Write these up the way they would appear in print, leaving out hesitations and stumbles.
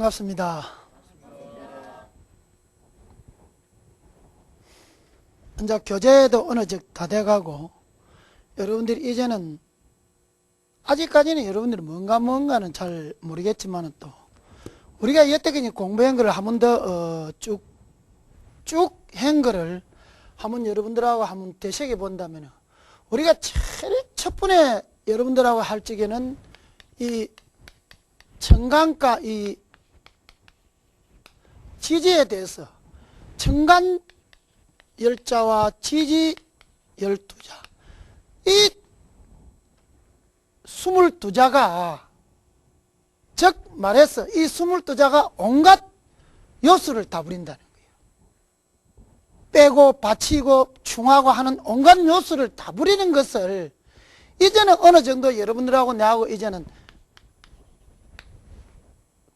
반갑습니다. 이제 교재도 어느 적 다 돼가고 여러분들이 이제는 아직까지는 여러분들이 뭔가는 잘 모르겠지만 또 우리가 여태까지 공부한 거를 한 번 더 쭉 한 거를 한번 여러분들하고 한번 되새겨 본다면 우리가 제일 첫 번에 여러분들하고 할 적에는 이 청간과 이 지지에 대해서 청간 열자와 지지 12자 이 22자가 즉 말해서 이 22자가 온갖 요소를 다 부린다는 거예요. 빼고 받치고 충하고 하는 온갖 요소를 다 부리는 것을 이제는 어느 정도 여러분들하고 내하고 이제는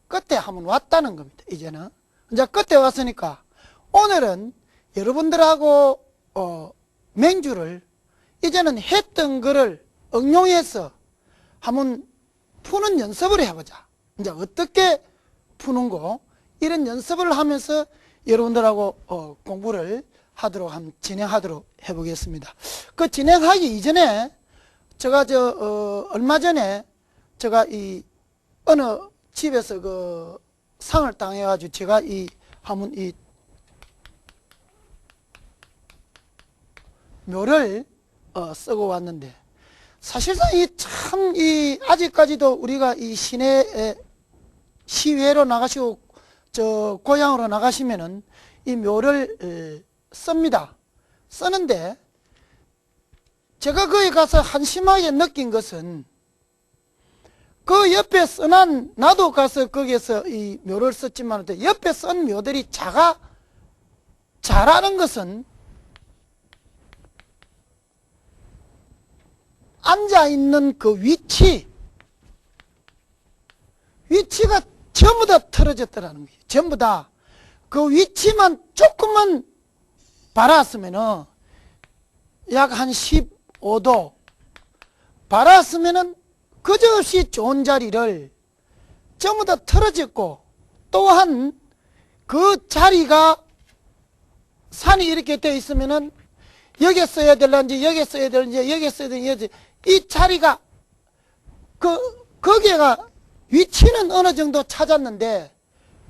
끝에 한번 왔다는 겁니다. 이제는 이제 끝에 왔으니까 오늘은 여러분들하고 맹주를 이제는 했던 거를 응용해서 한번 푸는 연습을 해보자. 이제 어떻게 푸는 거 이런 연습을 하면서 여러분들하고 공부를 하도록 한번 진행하도록 해보겠습니다. 그 진행하기 이전에 제가 얼마 전에 제가 이 어느 집에서 그 상을 당해가지고 제가 한번 이 묘를 쓰고 왔는데 사실상 아직까지도 우리가 이 시내에 시외로 나가시고 고향으로 나가시면은 이 묘를 씁니다. 쓰는데 제가 거기 가서 한심하게 느낀 것은 그 옆에 써난 나도 가서 거기에서 이 묘를 썼지만 옆에 쓴 묘들이 잘하는 것은 앉아있는 그 위치가 전부 다 틀어졌더라는 거예요. 전부 다 그 위치만 조금만 바랐으면은 약 한 15도 바랐으면은 그저없이 좋은 자리를 전부 다 틀어졌고 또한 그 자리가 산이 이렇게 되어 있으면은 여기 써야 될런지 여기 써야 될런지 여기 써야 될런지 이 자리가 거기가 위치는 어느 정도 찾았는데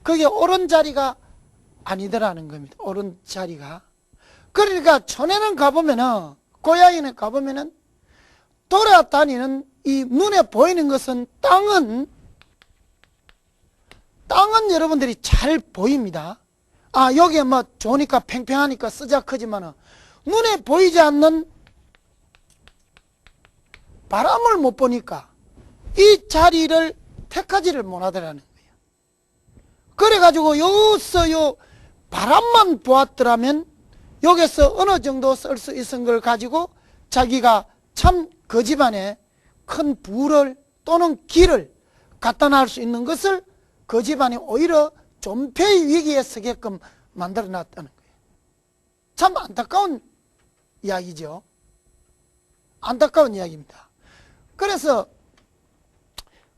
그게 옳은 자리가 아니더라는 겁니다. 옳은 자리가. 그러니까 촌에는 가보면은 고향에는 가보면은 돌아다니는 이 눈에 보이는 것은 땅은 여러분들이 잘 보입니다. 아 여기에 뭐 좋으니까 팽팽하니까 쓰자 크지만은 눈에 보이지 않는 바람을 못 보니까 이 자리를 택하지를 못하더라는 거예요. 그래가지고 여기서 바람만 보았더라면 여기서 어느 정도 쓸 수 있은 걸 가지고 자기가 참 그 집안에 큰 부를 또는 길을 갖다 놔올 수 있는 것을 그 집안이 오히려 존폐의 위기에 서게끔 만들어 놨다는 거예요. 참 안타까운 이야기죠. 안타까운 이야기입니다. 그래서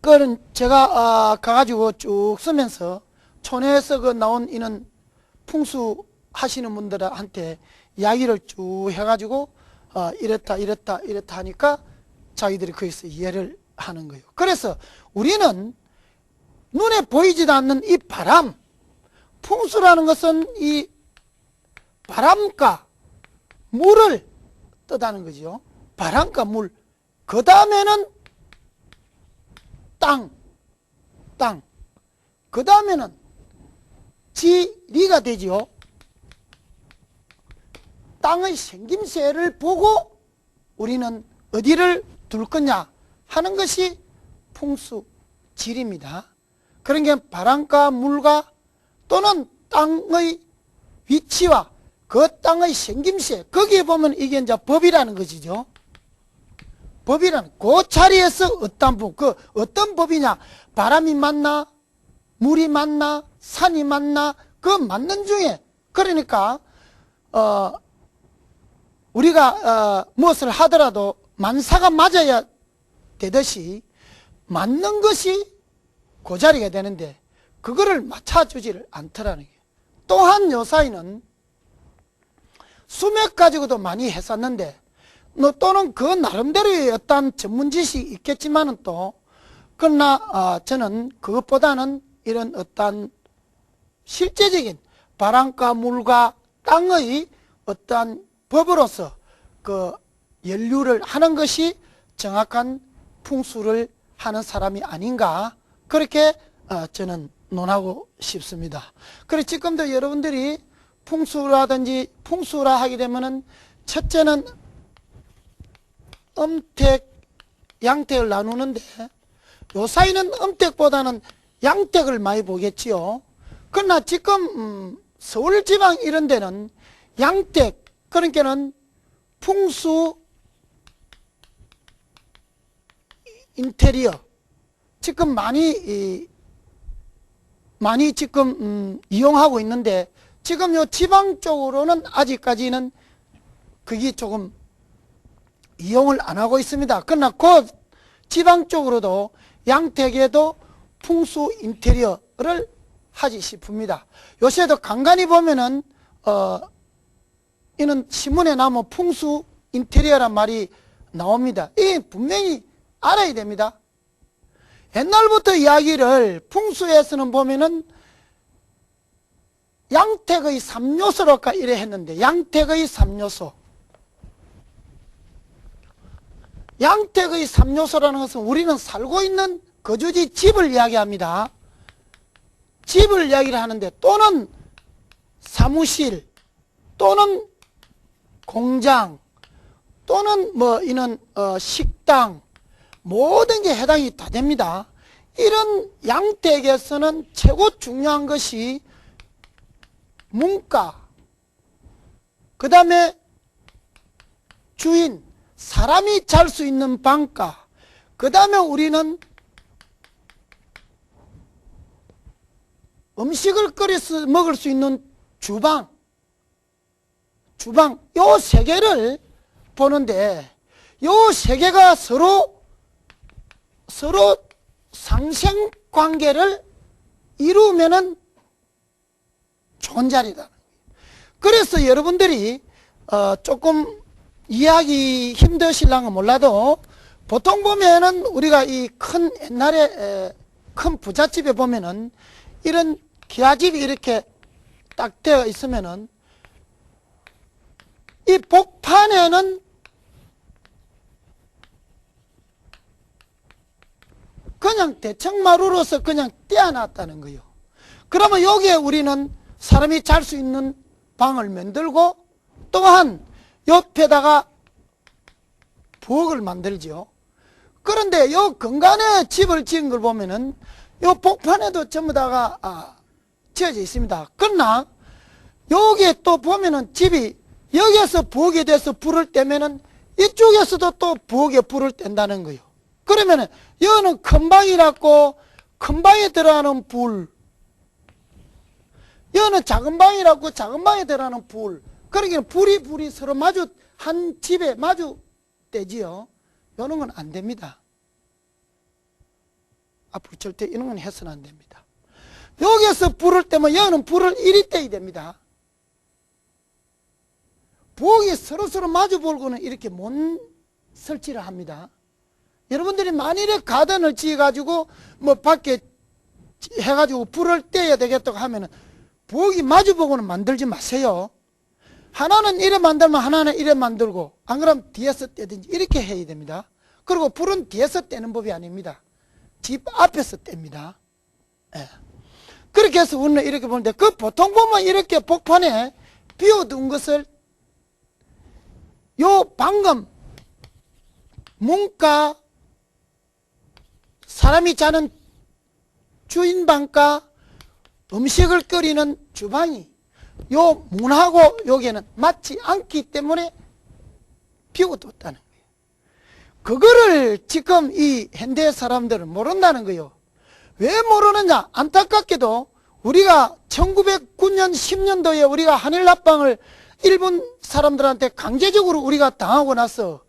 그거는 제가 가가지고 쭉 쓰면서 촌에서 나온 이는 풍수 하시는 분들한테 이야기를 쭉 해가지고 이랬다 하니까 자기들이 거기서 이해를 하는 거예요. 그래서 우리는 눈에 보이지도 않는 이 바람, 풍수라는 것은 이 바람과 물을 뜻하는 거죠. 바람과 물. 그 다음에는 땅. 그 다음에는 지리가 되지요. 땅의 생김새를 보고 우리는 어디를 둘 거냐 하는 것이 풍수지리입니다. 그러니까 바람과 물과 또는 땅의 위치와 그 땅의 생김새 거기에 보면 이게 이제 법이라는 것이죠. 법이라는 그 자리에서 어떤 법이냐 바람이 맞나 물이 맞나 산이 맞나 그 맞는 중에 그러니까 우리가 무엇을 하더라도 만사가 맞아야 되듯이 맞는 것이 그 자리가 되는데 그거를 맞춰주지를 않더라는 거예요. 또한 요사이는 수맥 가지고도 많이 했었는데 또는 그 나름대로의 어떤 전문 지식이 있겠지만은 또 그러나 저는 그것보다는 이런 어떤 실제적인 바람과 물과 땅의 어떠한 법으로서 그 연류를 하는 것이 정확한 풍수를 하는 사람이 아닌가 그렇게 저는 논하고 싶습니다. 그래서 지금도 여러분들이 풍수라든지 풍수라 하게 되면은 첫째는 음택, 양택을 나누는데 요사이는 음택보다는 양택을 많이 보겠지요. 그러나 지금 서울 지방 이런 데는 양택, 그러니까는 풍수 인테리어 지금 많이 지금 이용하고 있는데 지금 요 지방 쪽으로는 아직까지는 그게 조금 이용을 안 하고 있습니다. 그러나 곧 지방 쪽으로도 양택에도 풍수 인테리어를 하지 싶습니다. 요새도 간간히 보면은 이는 신문에 나오면 풍수 인테리어란 말이 나옵니다. 이 분명히 알아야 됩니다. 옛날부터 이야기를 풍수에서는 보면은 양택의 3요소로까 이래 했는데 양택의 3요소 양택의 3요소라는 것은 우리는 살고 있는 거주지 집을 이야기합니다. 집을 이야기를 하는데 또는 사무실 또는 공장 또는 이는 식당 모든 게 해당이 다 됩니다. 이런 양택에서는 최고 중요한 것이 문가, 그 다음에 주인, 사람이 잘 수 있는 방가, 그 다음에 우리는 음식을 끓여서 먹을 수 있는 주방, 요 세 개를 보는데 요 세 개가 서로 상생관계를 이루면은 좋은 자리다. 그래서 여러분들이 조금 이해하기 힘드실랑은 몰라도 보통 보면은 우리가 이 큰 옛날에 큰 부잣집에 보면은 이런 기와집이 이렇게 딱 되어 있으면은 이 복판에는 그냥 대청마루로서 그냥 떼어놨다는 거예요. 그러면 여기에 우리는 사람이 잘 수 있는 방을 만들고 또한 옆에다가 부엌을 만들죠. 그런데 요 근간에 집을 지은 걸 보면은 요 복판에도 전부 다가 지어져 있습니다. 그러나 여기에 또 보면은 집이 여기에서 부엌에 대해서 불을 떼면은 이쪽에서도 또 부엌에 불을 뗀다는 거예요. 그러면은 여기는 큰 방이라고 큰 방에 들어가는 불, 여기는 작은 방이라고 작은 방에 들어가는 불. 그러니까 불이 서로 한 집에 마주 떼지요. 이런 건 안 됩니다. 앞으로 절대 이런 건 해서는 안 됩니다. 여기에서 불을 떼면 여기는 불을 이리 떼야 됩니다. 부엌이 서로 마주 볼고는 이렇게 못 설치를 합니다. 여러분들이 만일에 가든을 지어가지고 밖에 해가지고 불을 떼야 되겠다고 하면은 부엌이 마주보고는 만들지 마세요. 하나는 이래 만들면 하나는 이래 만들고 안 그러면 뒤에서 떼든지 이렇게 해야 됩니다. 그리고 불은 뒤에서 떼는 법이 아닙니다. 집 앞에서 뗍니다. 예. 그렇게 해서 우리는 이렇게 보는데 그 보통 보면 이렇게 복판에 비워둔 것을 요 방금 문가, 사람이 자는 주인 방가, 음식을 끓이는 주방이 요 문하고 여기에는 맞지 않기 때문에 비워뒀다는 거예요. 그거를 지금 이 현대 사람들은 모른다는 거예요. 왜 모르느냐? 안타깝게도 우리가 1909년 10년도에 우리가 한일합방을 일본 사람들한테 강제적으로 우리가 당하고 나서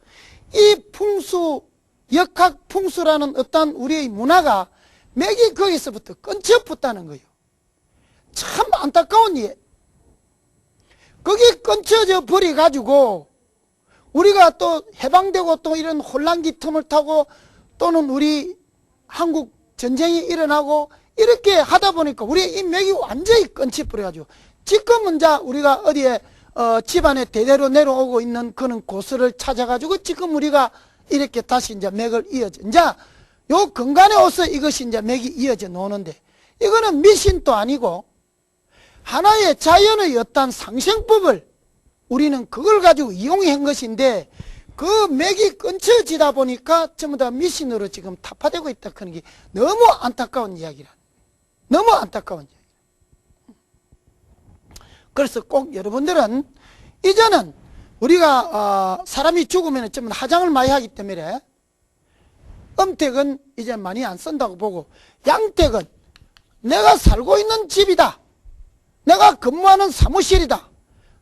이 풍수, 역학 풍수라는 어떤 우리의 문화가 맥이 거기서부터 끊쳐 붙다는 거예요. 참 안타까운 일. 거기 끊쳐져 버려가지고 우리가 또 해방되고 또 이런 혼란기 틈을 타고 또는 우리 한국 전쟁이 일어나고 이렇게 하다 보니까 우리의 이 맥이 완전히 끊쳐 버려가지고 지금은 자 우리가 어디에 집안에 대대로 내려오고 있는 그런 고수를 찾아가지고 지금 우리가 이렇게 다시 이제 맥을 이어져. 이제 요 근간에 오서 이것이 이제 맥이 이어져 노는데 이거는 미신도 아니고 하나의 자연의 어떤 상생법을 우리는 그걸 가지고 이용한 것인데 그 맥이 끊쳐지다 보니까 전부 다 미신으로 지금 타파되고 있다 하는 게 너무 안타까운 이야기라. 너무 안타까운 이야기. 그래서 꼭 여러분들은 이제는 우리가 사람이 죽으면 좀 화장을 많이 하기 때문에 음택은 이제 많이 안 쓴다고 보고 양택은 내가 살고 있는 집이다. 내가 근무하는 사무실이다.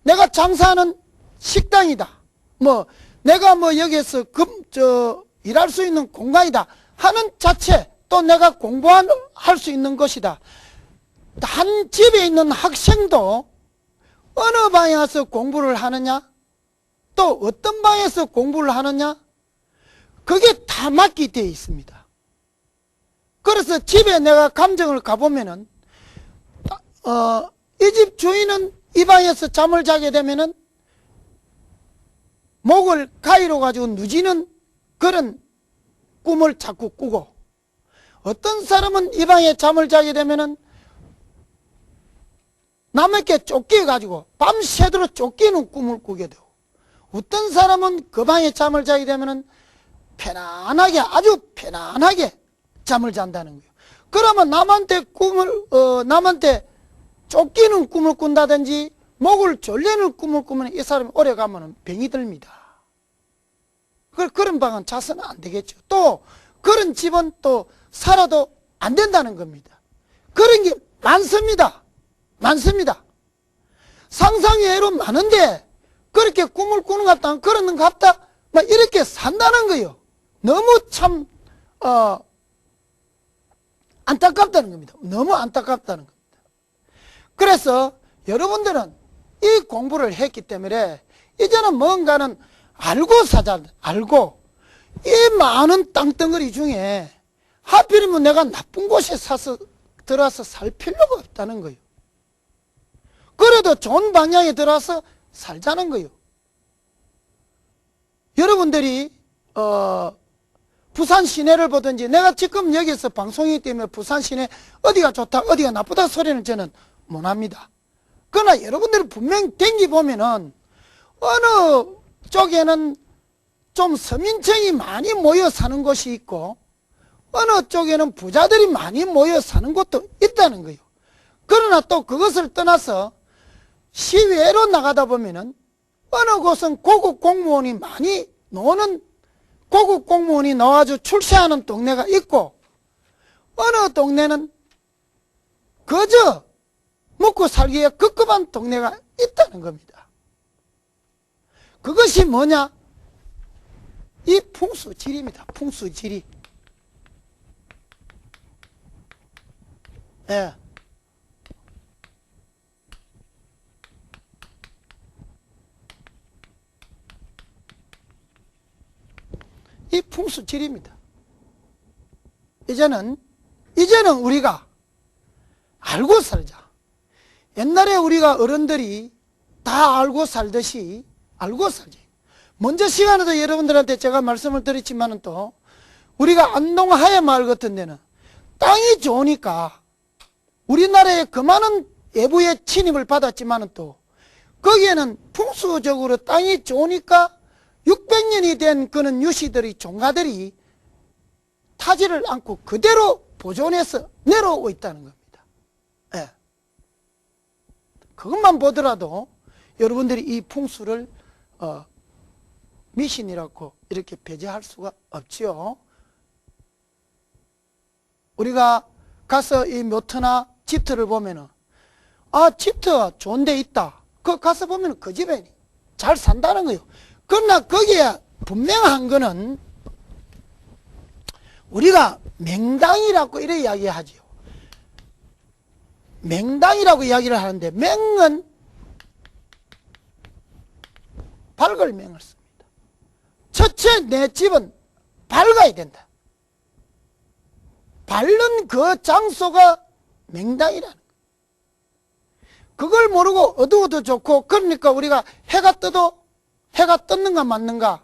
내가 장사하는 식당이다. 내가 여기에서 일할 수 있는 공간이다. 하는 자체 또 내가 공부할 수 있는 것이다. 한 집에 있는 학생도 어느 방에서 공부를 하느냐? 또 어떤 방에서 공부를 하느냐? 그게 다 맞게 되어 있습니다. 그래서 집에 내가 감정을 가보면은 이 집 주인은 이 방에서 잠을 자게 되면은 목을 가위로 가지고 누지는 그런 꿈을 자꾸 꾸고 어떤 사람은 이 방에 잠을 자게 되면은 남에게 쫓겨가지고 밤새도록 쫓기는 꿈을 꾸게 되고 어떤 사람은 그 방에 잠을 자게 되면은 편안하게 아주 편안하게 잠을 잔다는 거예요. 그러면 남한테 남한테 쫓기는 꿈을 꾼다든지 목을 졸리는 꿈을 꾸면 이 사람이 오래 가면 병이 듭니다. 그런 방은 자서는 안 되겠죠. 또 그런 집은 또 살아도 안 된다는 겁니다. 그런 게 많습니다. 많습니다. 상상외로 많은데 그렇게 꿈을 꾸는 것 같다, 그러는 것 같다, 이렇게 산다는 거예요. 너무 참 안타깝다는 겁니다. 너무 안타깝다는 겁니다. 그래서 여러분들은 이 공부를 했기 때문에 이제는 뭔가는 알고 사자. 알고 이 많은 땅덩어리 중에 하필이면 내가 나쁜 곳에 들어와서 살 필요가 없다는 거예요. 그래도 좋은 방향에 들어와서 살자는 거예요. 여러분들이 부산 시내를 보든지 내가 지금 여기서 방송이기 때문에 부산 시내 어디가 좋다 어디가 나쁘다 소리는 저는 못합니다. 그러나 여러분들이 분명히 댕기보면은 어느 쪽에는 좀 서민층이 많이 모여 사는 곳이 있고 어느 쪽에는 부자들이 많이 모여 사는 곳도 있다는 거예요. 그러나 또 그것을 떠나서 시외로 나가다 보면은 어느 곳은 고급 공무원이 많이 노는 고급 공무원이 나와서 출세하는 동네가 있고 어느 동네는 그저 먹고 살기에 급급한 동네가 있다는 겁니다. 그것이 뭐냐? 이 풍수지리입니다. 풍수지리. 예. 이 풍수지리입니다. 이제는 우리가 알고 살자. 옛날에 우리가 어른들이 다 알고 살듯이 알고 살자. 먼저 시간에도 여러분들한테 제가 말씀을 드렸지만은 또 우리가 안동 하회마을 같은 데는 땅이 좋으니까 우리나라에 그 많은 외부의 침입을 받았지만은 또 거기에는 풍수적으로 땅이 좋으니까 600년이 된 그런 유씨들이 종가들이 타지를 않고 그대로 보존해서 내려오고 있다는 겁니다. 예. 그것만 보더라도 여러분들이 이 풍수를 미신이라고 이렇게 배제할 수가 없지요. 우리가 가서 이 묘터나 집터를 보면은 집터가 좋은 데 있다. 그 가서 보면 그 집에 잘 산다는 거예요. 그러나 거기에 분명한 거는 우리가 맹당이라고 이래 이야기하지요. 맹당이라고 이야기를 하는데 맹은 밝을 맹을 씁니다. 첫째 내 집은 밝아야 된다. 밝은 그 장소가 맹당이라는 거예요. 그걸 모르고 어두워도 좋고, 그러니까 우리가 해가 떠도 해가 떴는가 맞는가,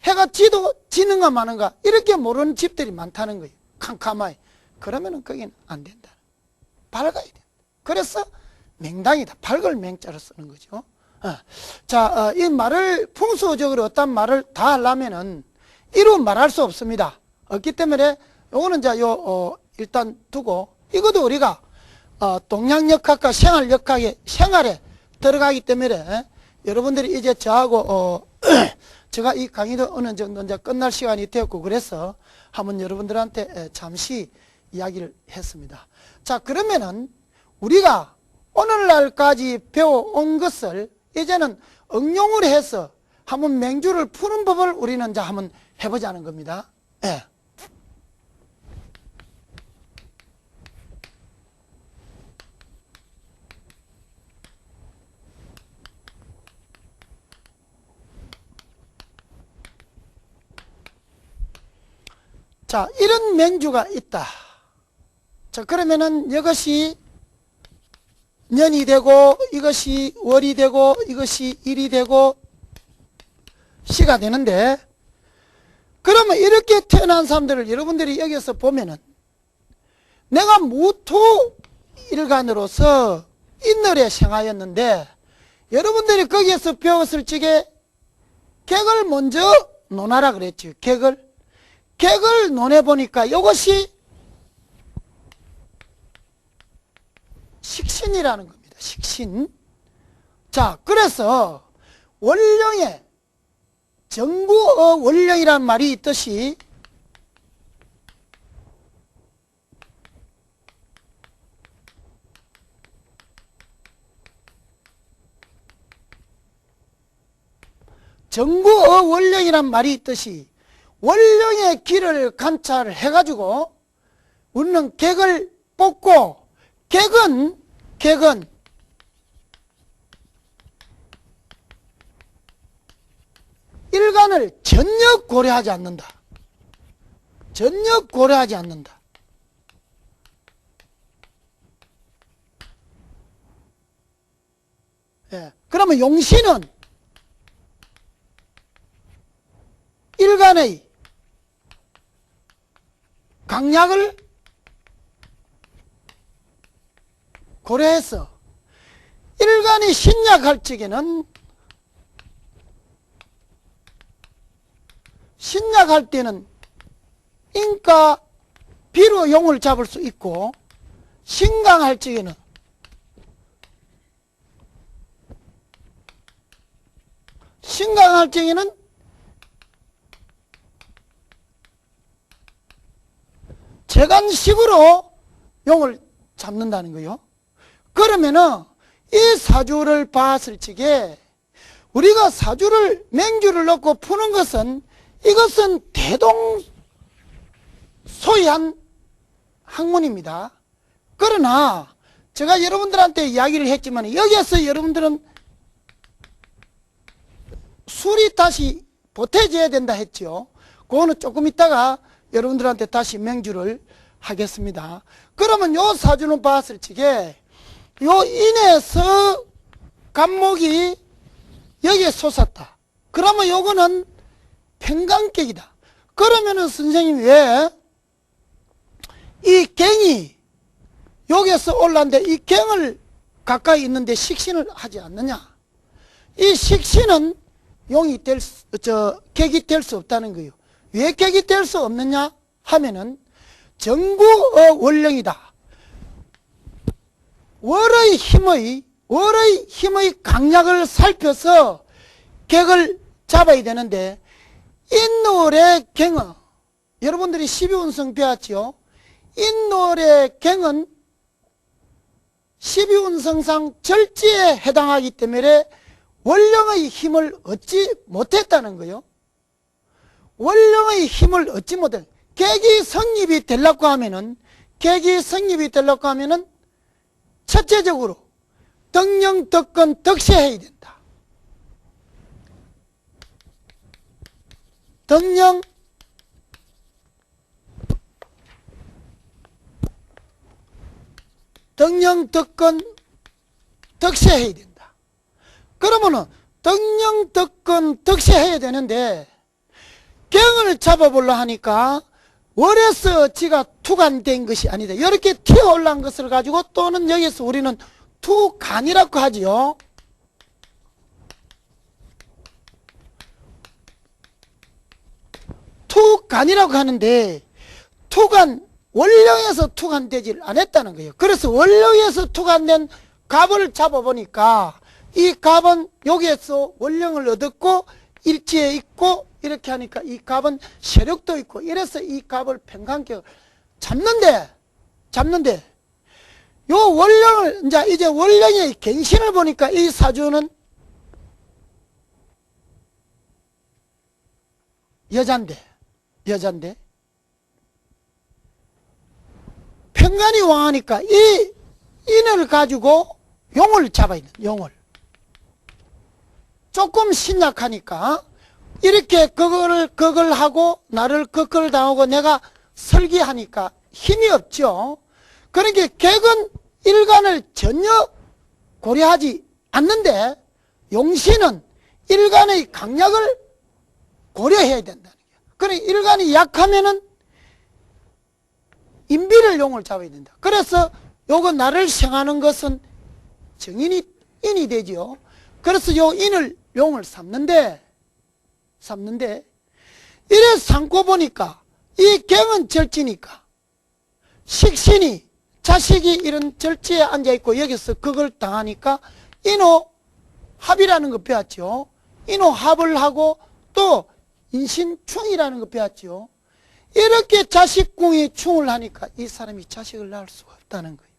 해가 지는가 마는가 이렇게 모르는 집들이 많다는 거예요. 캄캄하게. 그러면은 거기는 안 된다. 밝아야 된다. 그래서 맹당이다. 밝을 맹자로 쓰는 거죠. 이 말을 풍수적으로 어떤 말을 다 하려면은 이루 말할 수 없습니다. 없기 때문에 요거는 이제 일단 두고, 이것도 우리가 동양역학과 생활에 들어가기 때문에 여러분들이 이제 저하고 제가 이 강의도 어느 정도 이제 끝날 시간이 되었고, 그래서 한번 여러분들한테 잠시 이야기를 했습니다. 자, 그러면은 우리가 오늘날까지 배워온 것을 이제는 응용을 해서 한번 맹주를 푸는 법을 우리는 이제 한번 해보자는 겁니다. 예. 자, 이런 맹주가 있다. 자, 그러면은 이것이 년이 되고, 이것이 월이 되고, 이것이 일이 되고, 시가 되는데, 그러면 이렇게 태어난 사람들을 여러분들이 여기서 보면은, 내가 무토 일간으로서 인월에 생하였는데, 여러분들이 거기에서 배웠을 적에 객을 먼저 논하라 그랬죠. 객을 논해보니까 이것이 식신이라는 겁니다. 식신. 자, 그래서 원령에 정구의 원령이라는 말이 있듯이 정구의 원령이란 말이 있듯이 원령의 길을 관찰해가지고 우리는 객을 뽑고, 객은 일간을 전혀 고려하지 않는다. 전혀 고려하지 않는다. 예. 그러면 용신은 일간의 강약을 고려해서 일간이 신약할 적에는, 신약할 때는 인과 비로 용을 잡을 수 있고, 신강할 적에는 재간식으로 용을 잡는다는 거예요. 그러면은 이 사주를 봤을 적에 우리가 사주를 맹주를 넣고 푸는 것은, 이것은 대동소이한 학문입니다. 그러나 제가 여러분들한테 이야기를 했지만, 여기에서 여러분들은 술이 다시 보태져야 된다 했죠. 그거는 조금 있다가 여러분들한테 다시 맹주를 하겠습니다. 그러면 요 사주는 봤을 적에 요 인에서 간목이 여기에 솟았다. 그러면 요거는 평강격이다. 그러면은 선생님 왜 이 갱이 여기에서 올라왔는데 이 갱을 가까이 있는데 식신을 하지 않느냐? 이 식신은 객이 될 수 없다는 거예요. 왜 객이 될 수 없느냐 하면은 정구의 원령이다. 월의 힘의 강약을 살펴서 객을 잡아야 되는데, 인월의 갱은, 여러분들이 12운성 배웠죠? 인월의 갱은 12운성상 절지에 해당하기 때문에 원령의 힘을 얻지 못했다는 거예요. 원령의 힘을 얻지 못해. 계기 성립이 되려고 하면은, 첫째적으로 덕령, 덕건, 덕세해야 된다. 덕령, 덕건, 덕세해야 된다. 그러면은 덕령, 덕건, 덕세해야 되는데 경을 잡아보려 하니까 월에서 지가 투간된 것이 아니다. 이렇게 튀어 올라온 것을 가지고 또는 여기서 우리는 투간이라고 하지요. 투간이라고 하는데 투간, 원령에서 투간되질 않았다는 거예요. 그래서 원령에서 투간된 갑을 잡아보니까 이 갑은 여기에서 원령을 얻었고 일지에 있고 이렇게 하니까 이 갑은 세력도 있고 이래서 이 갑을 평강격을 잡는데 요 원령을 이제 원령의 갱신을 보니까 이 사주는 여잔데 평간이 왕하니까 이 인을 가지고 용을 잡아야 돼. 용을 조금 신약하니까 이렇게 그걸 하고 나를 그걸 당하고 내가 설기하니까 힘이 없죠. 그러니까 객은 일간을 전혀 고려하지 않는데 용신은 일간의 강약을 고려해야 된다는 거예요. 그러니까 일간이 약하면은 인비를 용을 잡아야 된다. 그래서 요거 나를 생하는 것은 인이 되지요. 그래서 요 인을 용을 삼는데 이래 삼고 보니까 이 갱은 절지니까 식신이 자식이 이런 절지에 앉아있고 여기서 그걸 당하니까 인호합이라는 거 배웠죠. 인호합을 하고 또 인신충이라는 거 배웠죠. 이렇게 자식궁이 충을 하니까 이 사람이 자식을 낳을 수가 없다는 거예요.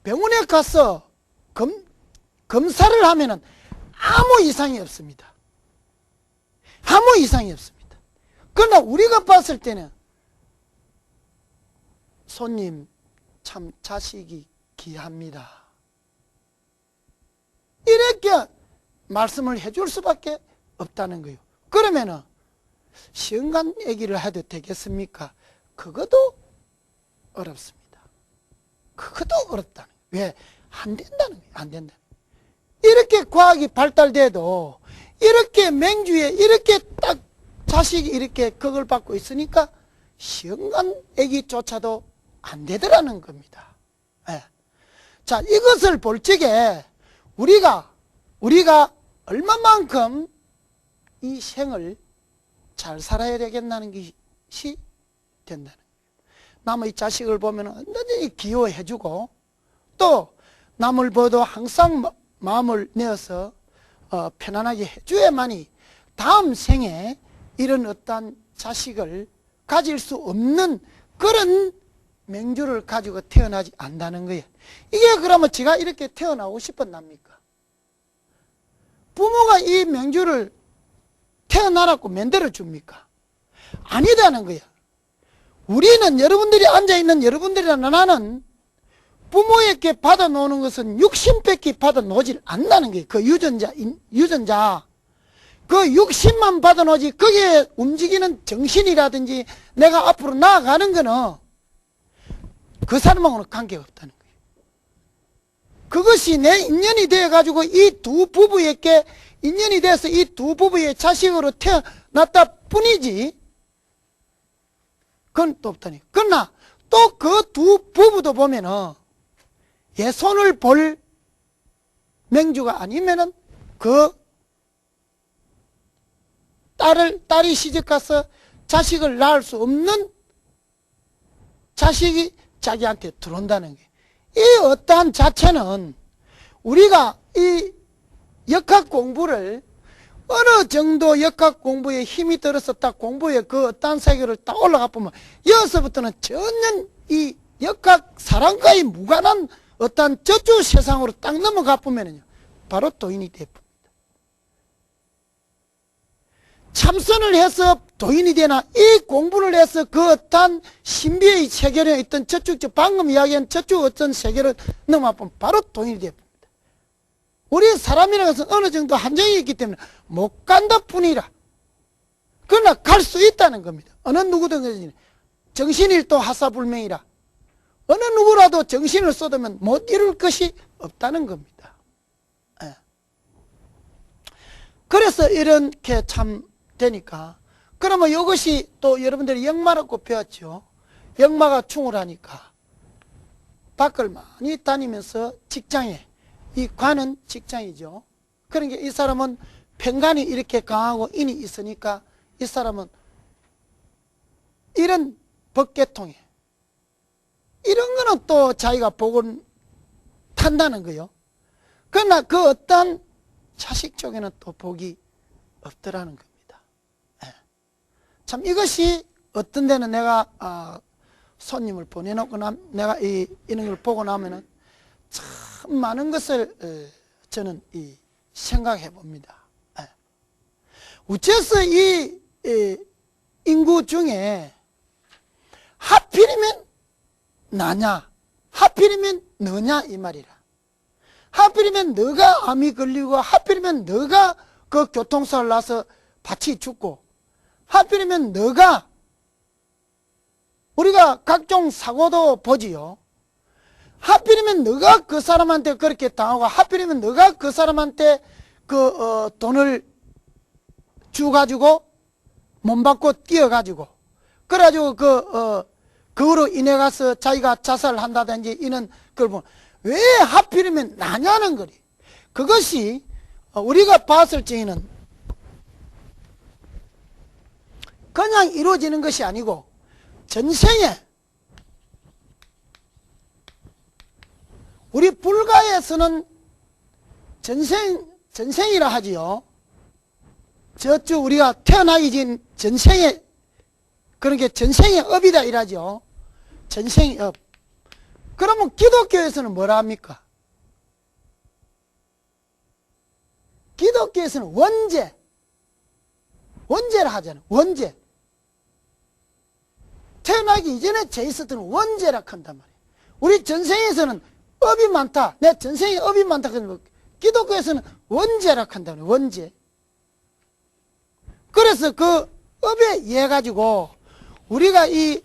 병원에 가서 검사를 하면은 아무 이상이 없습니다. 아무 이상이 없습니다. 그러나 우리가 봤을 때는 손님 참 자식이 귀합니다. 이렇게 말씀을 해줄 수밖에 없다는 거예요. 그러면은 시험관 얘기를 해도 되겠습니까? 그것도 어렵습니다. 그것도 어렵다는 거예요. 왜? 안 된다는 거예요. 안 된다. 이렇게 과학이 발달돼도 이렇게 맹주에 이렇게 딱 자식이 이렇게 그걸 받고 있으니까 시험관 얘기조차도 안 되더라는 겁니다. 예. 자, 이것을 볼 적에 우리가 얼마만큼 이 생을 잘 살아야 되겠다는 것이 된다는 거예요. 남의 자식을 보면 언제든지 기여해주고 또 남을 봐도 항상 마음을 내어서 편안하게 해줘야만이 다음 생에 이런 어떤 자식을 가질 수 없는 그런 맹주를 가지고 태어나지 않는다는 거예요. 이게 그러면 제가 이렇게 태어나고 싶었납니까? 부모가 이 맹주를 태어나라고 만들어 줍니까? 아니다는 거야. 우리는 여러분들이 앉아있는 여러분들이나 나는 부모에게 받아놓는 것은 육신밖에 받아놓질 않는다는 거예요. 그 유전자. 그 육신만 받아놓지 거기에 움직이는 정신이라든지 내가 앞으로 나아가는 거는 그 사람하고는 관계가 없다는 거예요. 그것이 내 인연이 되어가지고 이 두 부부에게 인연이 돼서 이 두 부부의 자식으로 태어났다 뿐이지 그건 또 없다니. 그러나 또 그 두 부부도 보면은 예손을 볼 맹주가 아니면은 그 딸이 시집가서 자식을 낳을 수 없는 자식이 자기한테 들어온다는 게, 이 어떠한 자체는 우리가 이 역학 공부를 어느 정도 역학 공부에 힘이 들어서 딱 공부에 그 어떠한 세계를 딱 올라가 보면 여기서부터는 전혀 이 역학 사람과의 무관한 어떠한 저주 세상으로 딱 넘어가 보면요 바로 도인이 되어봅니다. 참선을 해서 도인이 되나, 이 공부를 해서 그 어떤 신비의 세계에 있던 저쪽, 방금 이야기한 저쪽 어떤 세계를 넘어보면 바로 도인이 됩니다. 우리 사람이라는 것은 어느 정도 한정이 있기 때문에 못 간다 뿐이라. 그러나 갈 수 있다는 겁니다. 어느 누구든 정신일도 하사불명이라. 어느 누구라도 정신을 쏟으면 못 이룰 것이 없다는 겁니다. 예. 그래서 이렇게 참 되니까, 그러면 이것이 또 여러분들이 역마라고 배웠죠. 역마가 충을하니까 밖을 많이 다니면서 직장에, 이 관은 직장이죠. 그러니까 이 사람은 편관이 이렇게 강하고 인이 있으니까 이 사람은 이런 법계통에 이런 거는 또 자기가 복을 탄다는 거요. 그러나 그 어떤 자식 쪽에는 또 복이 없더라는 겁니다. 참 이것이 어떤 데는 내가 손님을 보내놓고 내가 이런 걸 보고 나면은 참 많은 것을 저는 생각해 봅니다. 어째서 이 인구 중에 하필이면 나냐, 하필이면 너냐 이 말이라. 하필이면 너가 암이 걸리고, 하필이면 너가 그 교통사고를 나서 밭이 죽고, 하필이면 너가, 우리가 각종 사고도 보지요. 하필이면 너가 그 사람한테 그렇게 당하고, 하필이면 너가 그 사람한테 돈을 주가지고 몸 받고 뛰어가지고, 그래가지고 그거로 인해 가서 자기가 자살을 한다든지 이런 걸 보면 왜 하필이면 나냐는 거리. 그것이 우리가 봤을 적에는 그냥 이루어지는 것이 아니고 전생에, 우리 불가에서는 전생이라 하지요. 저쪽 우리가 태어나기 전 전생에, 그러니까 전생의 업이다 이라죠. 전생의 업. 그러면 기독교에서는 뭐라 합니까? 기독교에서는 원죄라 하잖아요. 원죄. 태어나기 이전에 죄 있었던 원죄라 한단 말이에요. 우리 전생에서는 업이 많다. 내 전생에 업이 많다. 기독교에서는 원죄라 한단 말이에요. 원죄. 그래서 그 업에 의해 가지고 우리가 이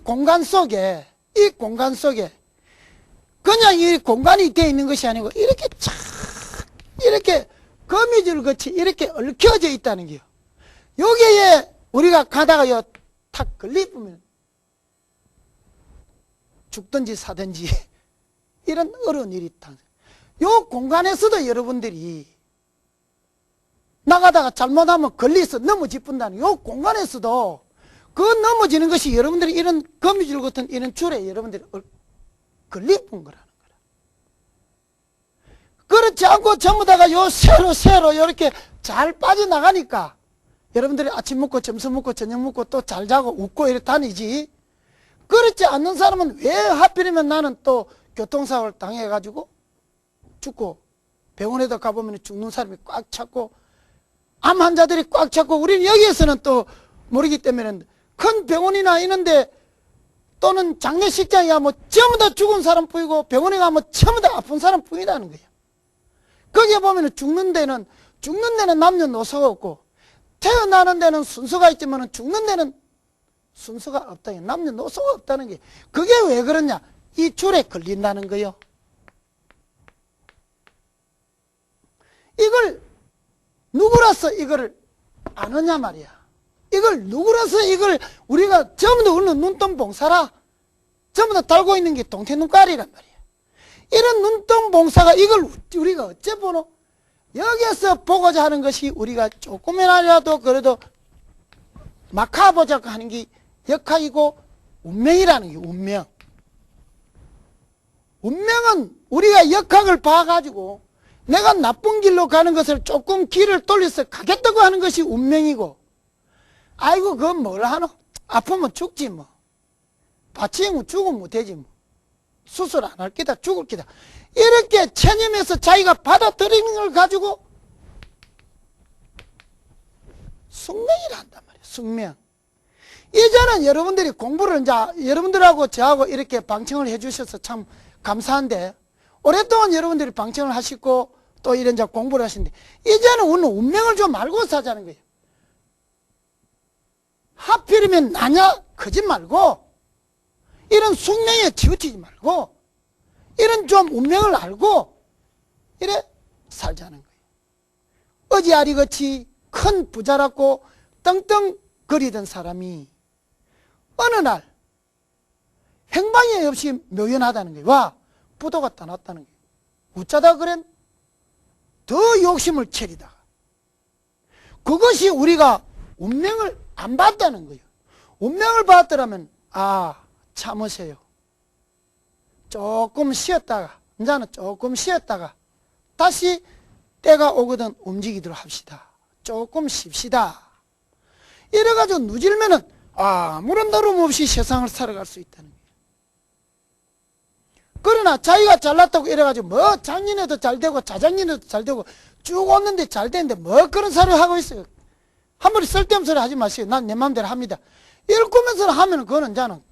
공간 속에, 그냥 이 공간이 되어 있는 것이 아니고 이렇게 착, 이렇게 거미줄 같이 이렇게 얽혀져 있다는 게요. 여기에 우리가 가다가 탁 걸리면 죽든지 사든지 이런 어려운 일이 있다. 요 공간에서도 여러분들이 나가다가 잘못하면 걸려서 넘어지분다는 요 공간에서도 그 넘어지는 것이 여러분들이 이런 거미줄 같은 이런 줄에 여러분들이 걸려본 거라는 거라. 그렇지 않고 전부 다가 요 세로 이렇게 잘 빠져나가니까 여러분들이 아침 먹고 점심 먹고 저녁 먹고 또 잘 자고 웃고 이렇게 다니지. 그렇지 않는 사람은 왜 하필이면 나는 또 교통사고를 당해가지고 죽고, 병원에도 가보면 죽는 사람이 꽉 찼고, 암 환자들이 꽉 찼고, 우리는 여기에서는 또 모르기 때문에 큰 병원이나 이런데 또는 장례식장이야 뭐 전부 다 죽은 사람 뿐이고, 병원에 가면 전부 다 아픈 사람 뿐이라는 거예요. 거기에 보면 죽는 데는 남녀노소가 없고, 태어나는 데는 순서가 있지만 죽는 데는 순서가 없다. 남녀노소가 없다는 게, 그게 왜 그러냐? 이 줄에 걸린다는 거예요. 이걸 누구라서 이걸 아느냐 말이야. 이걸 누구라서 이걸 우리가 전부 다 우리는 눈동봉사라. 전부 다 달고 있는 게 동태눈깔이란 말이야. 이런 눈동봉사가 이걸 우리가 어째 보노? 여기에서 보고자 하는 것이 우리가 조금이라도 그래도 막아보자고 하는 게 역학이고 운명이라는 게 운명. 운명은 우리가 역학을 봐가지고 내가 나쁜 길로 가는 것을 조금 길을 돌려서 가겠다고 하는 것이 운명이고, 아이고 그건 뭘 하노? 아프면 죽지 뭐. 받치면 죽으면 되지 뭐. 수술 안 할 기다 죽을 기다. 이렇게 체념해서 자기가 받아들이는 걸 가지고 숙명이라 한단 말이에요. 숙명. 이제는 여러분들이 공부를 이제 여러분들하고 저하고 이렇게 방청을 해 주셔서 참 감사한데, 오랫동안 여러분들이 방청을 하시고 또 이런 이제 공부를 하시는데, 이제는 우리는 운명을 좀 알고 사자는 거예요. 하필이면 나냐? 그지 말고, 이런 숙명에 치우치지 말고, 이런 좀 운명을 알고 이래 살자는 거예요. 어지아리같이 큰 부자라고 떵떵거리던 사람이 어느 날 행방이 없이 묘연하다는 거예요. 와, 부도가 떠났다는 거예요. 어쩌다 그랬? 더 욕심을 채리다가. 그것이 우리가 운명을 안 봤다는 거예요. 운명을 봤더라면, 아, 참으세요. 조금 쉬었다가, 이제는 조금 쉬었다가 다시 때가 오거든 움직이도록 합시다. 조금 쉽시다. 이래가지고 누질면은 아무런 노름 없이 세상을 살아갈 수 있다는 거예요. 그러나 자기가 잘났다고 이래가지고 뭐 장인에도 잘 되고 자장인에도 잘 되고 쭉 왔는데 잘 되는데 뭐 그런 소리를 하고 있어요. 한 번에 쓸데없는 소리 하지 마세요. 난 내 마음대로 합니다. 읽으면서 하면 그거는 자는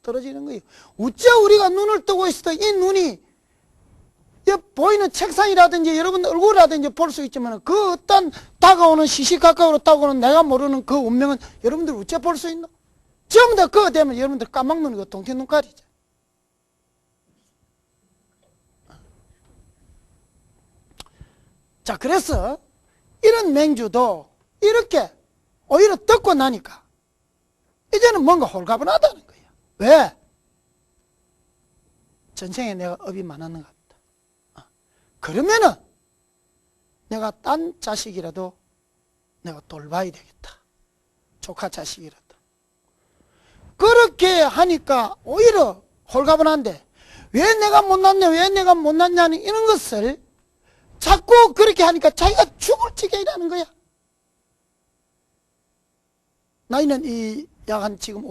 떨어지는 거예요. 어째 우리가 눈을 뜨고 있어도 이 눈이 보이는 책상이라든지 여러분 얼굴이라든지 볼 수 있지만 그 어떤 다가오는 시시각각으로 다가오는 내가 모르는 그 운명은 여러분들 어째 볼 수 있나? 전부 다 그거 되면 여러분들 까막눈이고 동태 눈깔이죠. 자, 그래서 이런 맹주도 이렇게 오히려 듣고 나니까 이제는 뭔가 홀가분하다는 거예요. 왜? 전생에 내가 업이 많았는가 보다. 그러면은 내가 딴 자식이라도 내가 돌봐야 되겠다. 조카 자식이라도. 그렇게 하니까 오히려 홀가분한데, 왜 내가 못났냐, 왜 내가 못났냐는 이런 것을 자꾸 그렇게 하니까 자기가 죽을 지경이라는 거야. 나이는 약 한 지금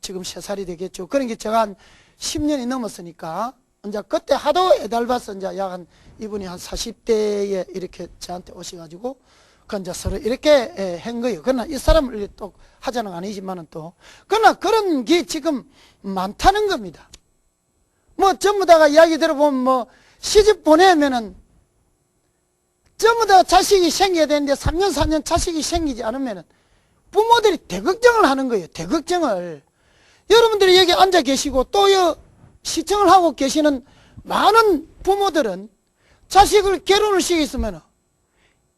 지금 3살이 되겠죠. 그러니까 제가 한 10년이 넘었으니까, 이제 그때 하도 애달봐서 이제 약 한 이분이 한 40대에 이렇게 저한테 오셔가지고, 이제 서로 이렇게 한 거예요. 그러나 이 사람을 또 하자는 건 아니지만은 또, 그러나 그런 게 지금 많다는 겁니다. 뭐 전부 다가 이야기 들어보면 뭐 시집 보내면은 전부 다 자식이 생겨야 되는데 3년 4년 자식이 생기지 않으면은 부모들이 대걱정을 하는 거예요. 대걱정을. 여러분들이 여기 앉아 계시고 또 시청을 하고 계시는 많은 부모들은 자식을 결혼을 시켰으면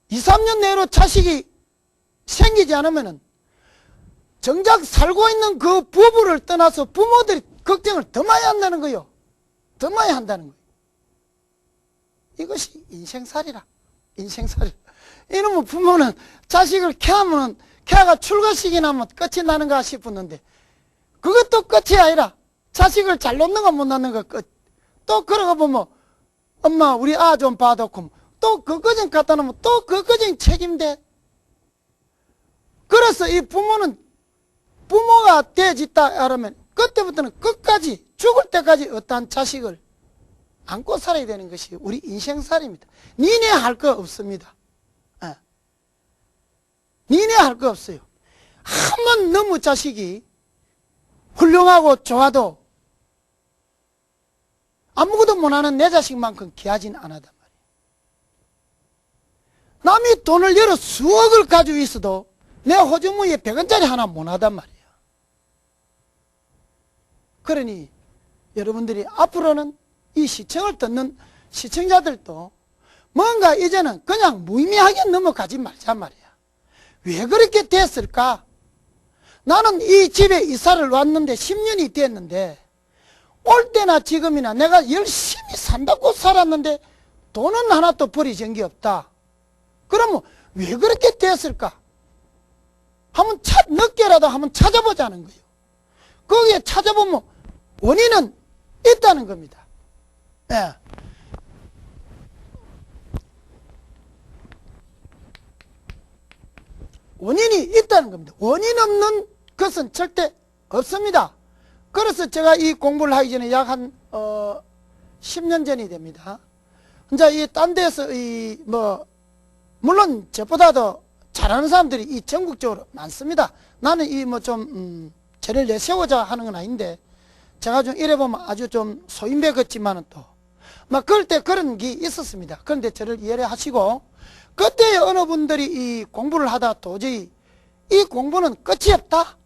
2, 3년 내로 자식이 생기지 않으면 정작 살고 있는 그 부부를 떠나서 부모들이 걱정을 더 많이 한다는 거예요. 더 많이 한다는 거예요. 이것이 인생살이라. 인생살이라. 이놈의 부모는 자식을 걔가 출가시기 나면 끝이 나는가 싶었는데 그것도 끝이 아니라 자식을 잘 놓는가 못 놓는가 끝. 또 그러고 보면 엄마 우리 아 좀 봐놓고 또 그거좀 갖다 놓으면 또 그거좀 책임대. 그래서 이 부모는 부모가 되어짓다 하면 그때부터는 끝까지 죽을 때까지 어떠한 자식을 안고 살아야 되는 것이 우리 인생살입니다. 니네 할 거 없습니다. 니네 할 거 없어요. 한 번 너무 자식이 훌륭하고 좋아도 아무것도 못하는 내 자식만큼 귀하진 않았단 말이에요. 남이 돈을 열어 수억을 가지고 있어도 내 호주머니에 100원짜리 하나 못하단 말이에요. 그러니 여러분들이 앞으로는 이 시청을 듣는 시청자들도 뭔가 이제는 그냥 무의미하게 넘어가지 말자 말이야. 왜 그렇게 됐을까? 나는 이 집에 이사를 왔는데 10년이 됐는데 올 때나 지금이나 내가 열심히 산다고 살았는데 돈은 하나도 버리진 게 없다. 그러면 왜 그렇게 됐을까? 한번 늦게라도 한번 찾아보자는 거예요. 거기에 찾아보면 원인은 있다는 겁니다. 예. 원인이 있다는 겁니다. 원인 없는 것은 절대 없습니다. 그래서 제가 이 공부를 하기 전에 약 한 10년 전이 됩니다. 이제 이 딴 데서 물론 저보다도 잘하는 사람들이 이 전국적으로 많습니다. 나는 죄를 내세우자 하는 건 아닌데, 제가 좀 이래보면 아주 좀 소인배 같지만은 또, 그럴 때 그런 게 있었습니다. 그런데 저를 이해를 하시고, 그때 어느 분들이 이 공부를 하다 도저히 이 공부는 끝이 없다,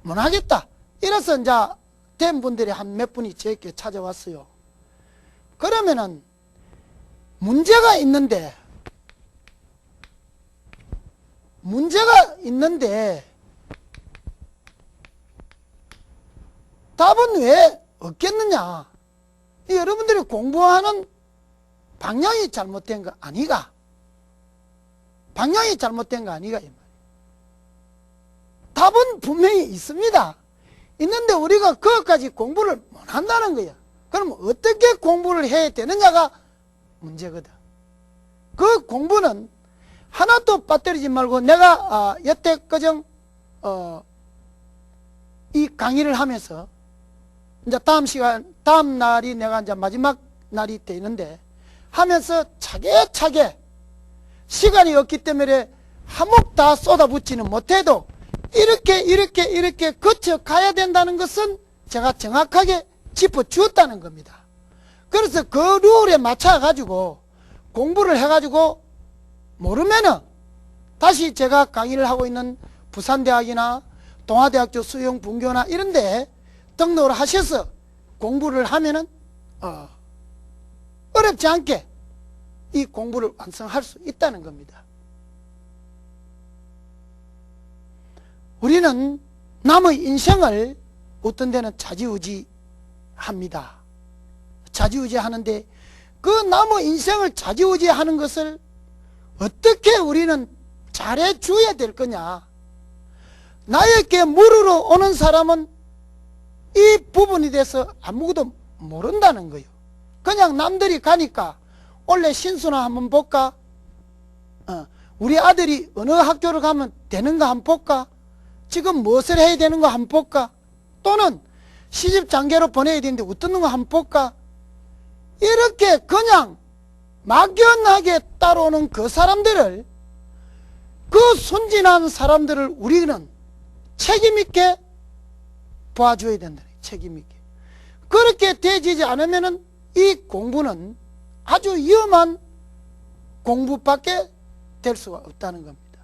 못 하겠다, 이래서 이제 된 분들이 한 몇 분이 저에게 찾아왔어요. 그러면은 문제가 있는데 답은 왜 없겠느냐? 여러분들이 공부하는 방향이 잘못된 거 아니가? 방향이 잘못된 거 아니가? 이 말이에요. 답은 분명히 있습니다. 있는데 우리가 그것까지 공부를 못한다는 거야. 그럼 어떻게 공부를 해야 되느냐가 문제거든. 그 공부는 하나도 빠뜨리지 말고, 내가 여태까지 이 강의를 하면서 이제 다음 날이 내가 이제 마지막 날이 되는데, 하면서 차게 시간이 없기 때문에 한몫 다 쏟아붓지는 못해도 이렇게 거쳐 가야 된다는 것은 제가 정확하게 짚어 주었다는 겁니다. 그래서 그 룰에 맞춰 가지고 공부를 해 가지고 모르면은 다시 제가 강의를 하고 있는 부산대학이나 동아대학교 수영분교나 이런데 등록을 하셔서 공부를 하면은 어렵지 않게 이 공부를 완성할 수 있다는 겁니다. 우리는 남의 인생을 어떤 데는 좌지우지합니다. 좌지우지하는데 그 남의 인생을 좌지우지하는 것을 어떻게 우리는 잘해줘야 될 거냐? 나에게 물으러 오는 사람은 이 부분에 대해서 아무것도 모른다는 거예요. 그냥 남들이 가니까 원래 신수나 한번 볼까? 우리 아들이 어느 학교를 가면 되는가 한번 볼까? 지금 무엇을 해야 되는가 한번 볼까? 또는 시집 장계로 보내야 되는데 어떤 거 한번 볼까? 이렇게 그냥 막연하게 따라오는 그 사람들을, 그 순진한 사람들을 우리는 책임있게 봐줘야 된다. 책임있게. 그렇게 되지 않으면은 이 공부는 아주 위험한 공부밖에 될 수가 없다는 겁니다.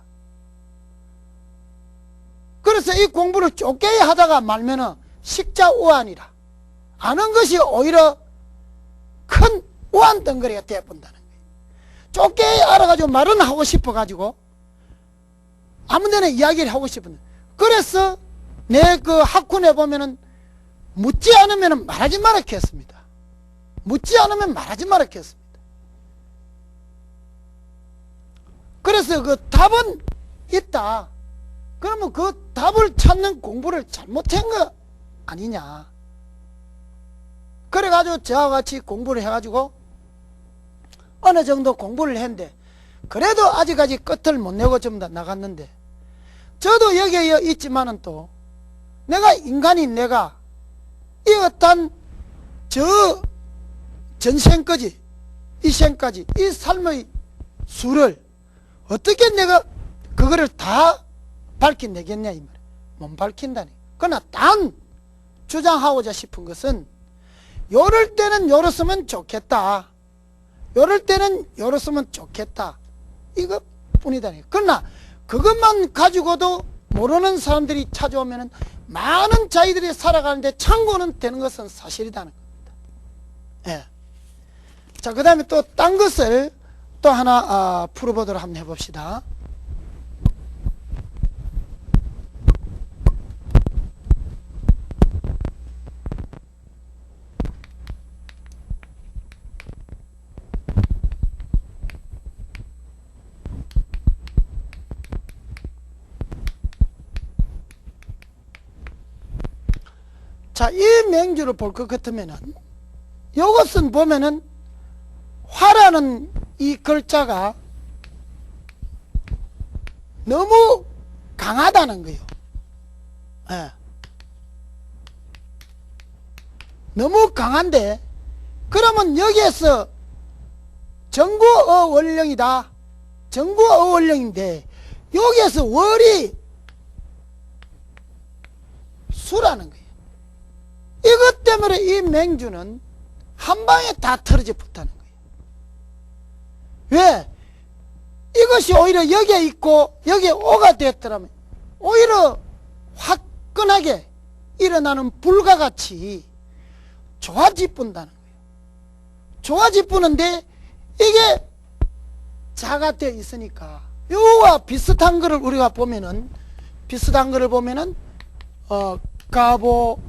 그래서 이 공부를 좁게 하다가 말면은 식자우안이라, 아는 것이 오히려 큰 우안 덩어리가 되어본다는 거예요. 좁게 알아가지고 말은 하고 싶어가지고 아무데나 이야기를 하고 싶은데, 그래서 내 그 학군에 보면은 묻지 않으면 말하지 말아 했습니다. 묻지 않으면 말하지 말아 했습니다. 그래서 그 답은 있다. 그러면 그 답을 찾는 공부를 잘못한 거 아니냐. 그래가지고 저와 같이 공부를 해가지고 어느 정도 공부를 했는데, 그래도 아직까지 끝을 못 내고 전부 다 나갔는데, 저도 여기에 있지만은 또 내가 인간인 내가 이 어떤 저 전생까지 이 생까지 이 삶의 수를 어떻게 내가 그거를 다 밝혀내겠냐 이 말이야. 못 밝힌다니. 그러나 단 주장하고자 싶은 것은, 요럴 때는 요랬으면 좋겠다, 요럴 때는 요랬으면 좋겠다, 이것뿐이다. 그러나 그것만 가지고도 모르는 사람들이 찾아오면 많은 자기들이 살아가는데 참고는 되는 것은 사실이라는 겁니다. 예. 자, 그 다음에 또 딴 것을 또 하나 풀어보도록 한번 해봅시다. 자, 이 맹주를 볼 것 같으면은, 이것은 보면은 화라는 이 글자가 너무 강하다는 거예요. 예. 너무 강한데, 그러면 여기에서 정구어 원령이다. 정구어 원령인데 여기에서 월이 수라는 거예요. 이것 때문에 이 맹주는 한 방에 다 틀어져 붙다는 거예요. 왜? 이것이 오히려 여기에 있고 여기에 오가 되었더라면 오히려 화끈하게 일어나는 불과 같이 좋아지뿐다는 거예요. 좋아지뿌는데 이게 자가 되어 있으니까 요와 비슷한 거를 우리가 보면은 가보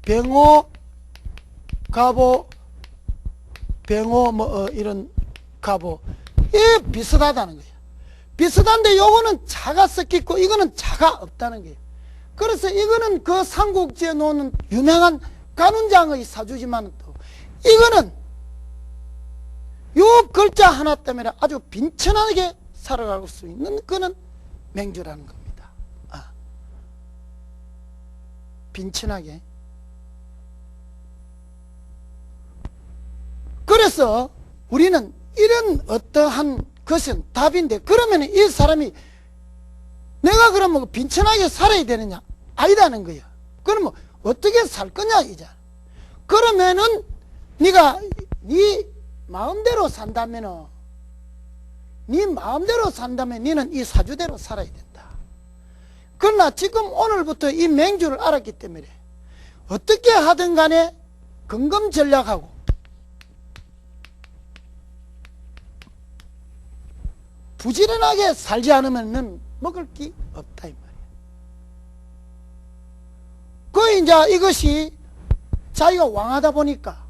병호 가보 병호 이런 가보 이 비슷하다는 거예요. 비슷한데 요거는 자가 섞이고 이거는 자가 없다는 거예요. 그래서 이거는 그 삼국지에 놓는 유명한 간운장의 사주지만 또 이거는 요 글자 하나 때문에 아주 빈천하게 살아갈 수 있는 그는 맹주라는 겁니다. 빈천하게. 그래서 우리는 이런 어떠한 것은 답인데, 그러면 이 사람이 내가 그러면 빈천하게 살아야 되느냐? 아니다는 거야. 그러면 어떻게 살 거냐 이제. 그러면은 네가 네 마음대로 산다면 너는 이 사주대로 살아야 된다. 그러나 지금 오늘부터 이 맹주를 알았기 때문에 어떻게 하든 간에 근검 전략하고 부지런하게 살지 않으면 먹을 게 없다 이 말이야. 이제 이것이 자기가 왕하다 보니까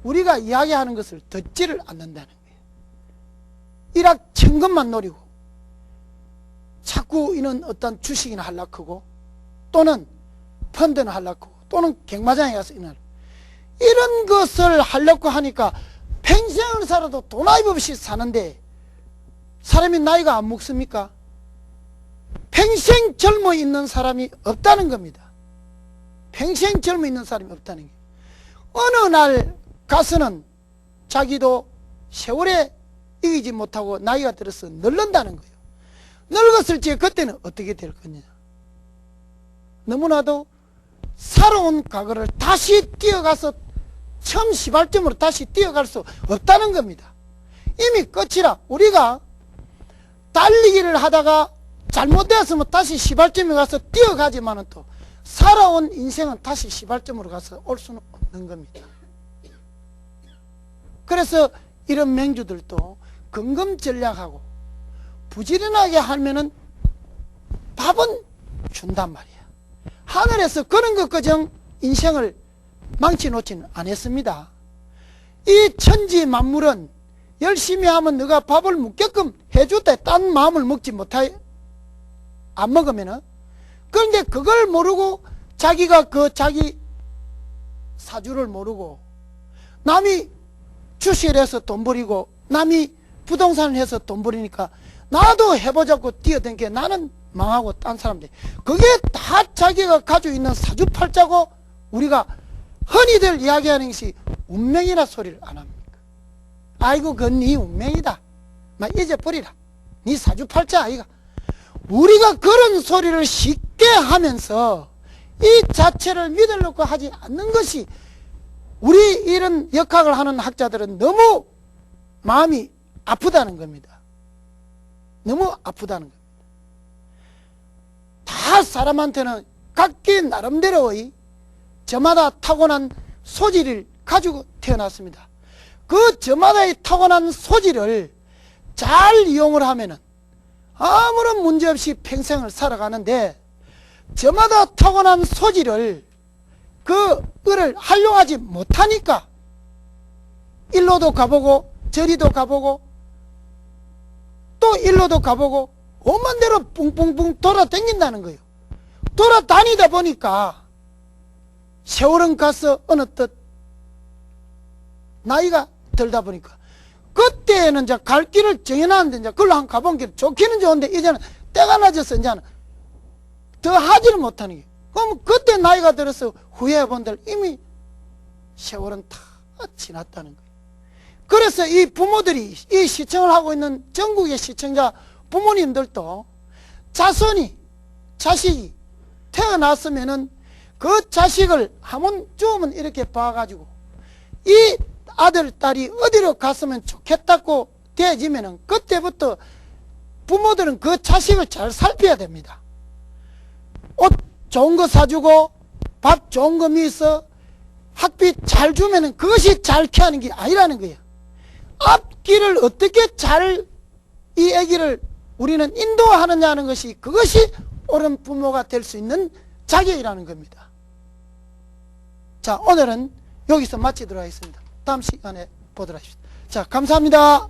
우리가 이야기하는 것을 듣지를 않는다는 거예요. 일확천금만 노리고 자꾸 이는 어떤 주식이나 하려고 또는 펀드나 하려고 또는 갱마장에 가서 이런 것을 하려고 하니까 평생을 살아도 돈 아이 없이 사는데 사람이 나이가 안 먹습니까? 평생 젊어 있는 사람이 없다는 겁니다. 평생 젊어 있는 사람이 없다는 게. 어느 날 가서는 자기도 세월에 이기지 못하고 나이가 들어서 늙는다는 거예요. 늙었을 때 그때는 어떻게 될 거냐. 너무나도 살아온 과거를 다시 뛰어가서 처음 시발점으로 다시 뛰어갈 수 없다는 겁니다. 이미 끝이라. 우리가 달리기를 하다가 잘못되었으면 다시 시발점에 가서 뛰어가지만은 또 살아온 인생은 다시 시발점으로 가서 올 수는 없는 겁니다. 그래서 이런 맹주들도 근검 전략하고 부지런하게 하면은 밥은 준단 말이야. 하늘에서 그런 것 그정 인생을 망치 놓지는 않았습니다. 이 천지 만물은 열심히 하면 너가 밥을 먹게끔 해줬다. 딴 마음을 먹지 못해 안 먹으면은. 그런데 그걸 모르고 자기가 자기 사주를 모르고 남이 주식을 해서 돈 벌이고 남이 부동산을 해서 돈 벌이니까 나도 해보자고 뛰어든 게 나는 망하고 딴 사람들. 그게 다 자기가 가지고 있는 사주팔자고 우리가 흔히들 이야기하는 것이 운명이라 소리를 안 합니까? 아이고 그건 네 운명이다. 막 잊어버리라. 네 사주팔자 아이가. 우리가 그런 소리를 쉽게 하면서 이 자체를 믿으려고 하지 않는 것이 우리 이런 역학을 하는 학자들은 너무 마음이 아프다는 겁니다. 너무 아프다는 겁니다. 다 사람한테는 각기 나름대로의 저마다 타고난 소질을 가지고 태어났습니다. 그 저마다의 타고난 소질을 잘 이용을 하면은 아무런 문제없이 평생을 살아가는데, 저마다 타고난 소질을 그를 활용하지 못하니까 일로도 가보고 저리도 가보고 또 일로도 가보고 오만 대로 뿡뿡뿡 돌아다닌다는 거예요. 돌아다니다 보니까 세월은 가서 어느 듯 나이가 들다 보니까 그때는 이제 갈 길을 정해놨는데 이제 그걸로 한 가본 길 좋기는 좋은데 이제는 때가 낮아서 이제는 더 하지를 못하는 게. 그럼 그때 나이가 들어서 후회해 본들 이미 세월은 다 지났다는 거예요. 그래서 이 부모들이 이 시청을 하고 있는 전국의 시청자 부모님들도 자식이 태어났으면은 그 자식을 한 번쯤은 이렇게 봐가지고 이 아들, 딸이 어디로 갔으면 좋겠다고 되어지면은 그때부터 부모들은 그 자식을 잘 살펴야 됩니다. 옷 좋은 거 사주고 밥 좋은 거 미서 학비 잘 주면은 그것이 잘 키우는 게 아니라는 거예요. 앞길을 어떻게 잘 이 아기를 우리는 인도하느냐는 것이 그것이 옳은 부모가 될 수 있는 자격이라는 겁니다. 자, 오늘은 여기서 마치도록 하겠습니다. 다음 시간에 보도록 하십시오. 자, 감사합니다.